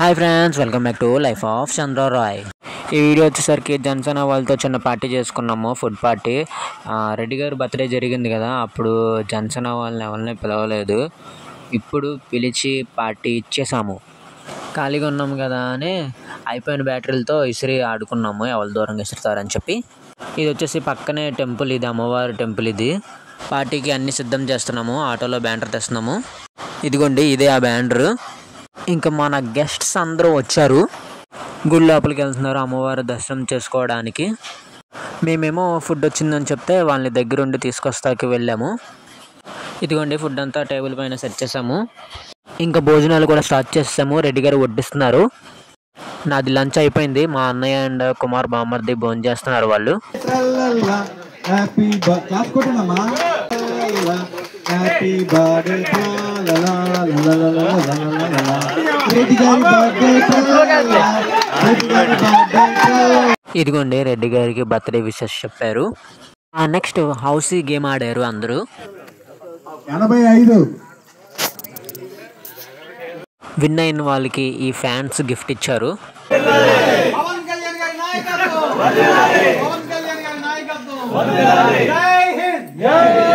Hi friends, welcome back to life of Chandra Rai. ఈ video వచ్చేసరికి జనసేన వాళ్ళతో చిన్న పార్టీ చేసుకున్నాము, ఫుడ్ పార్టీ. రెడ్డి గారు బర్త్డే జరిగింది కదా, అప్పుడు జనసేన వాళ్ళని ఎవరిని పిలవలేదు. ఇప్పుడు పిలిచి పార్టీ ఇచ్చేసాము. ఖాళీగా ఉన్నాము కదా అని అయిపోయిన బ్యాటరీలతో ఇసిరి ఆడుకున్నాము, ఎవరు దూరంగా ఇసురుతారని చెప్పి. ఇది వచ్చేసి పక్కనే టెంపుల్, ఇది అమ్మవారి టెంపుల్. ఇది పార్టీకి అన్నీ సిద్ధం చేస్తున్నాము. ఆటోలో బ్యానర్ తెస్తున్నాము. ఇదిగోండి, ఇదే ఆ బ్యానర్. ఇంకా మన గెస్ట్స్ అందరూ వచ్చారు, గుడి లోపలికి వెళ్తున్నారు అమ్మవారి దర్శనం చేసుకోవడానికి. మేమేమో ఫుడ్ వచ్చిందని చెప్తే వాళ్ళని దగ్గరుండి తీసుకొస్తాకి వెళ్ళాము. ఇదిగోండి, ఫుడ్ అంతా టేబుల్ పైన సెట్ చేసాము. ఇంకా భోజనాలు కూడా స్టార్ట్ చేసాము. రెడ్డి గారు వడ్డిస్తున్నారు. నాది లంచ్ అయిపోయింది. మా అన్నయ్య అండ్ కుమార్ బామ్మర్ది భోజనం చేస్తున్నారు. వాళ్ళు ఇదిగోండి, రెడ్డి గారికి బర్త్డే విషెస్ చెప్పారు. నెక్స్ట్ హౌసీ గేమ్ ఆడారు అందరూ. 85 విన్ అయిన వాళ్ళకి ఈ ఫ్యాన్స్ గిఫ్ట్ ఇచ్చారు. జై హింద్.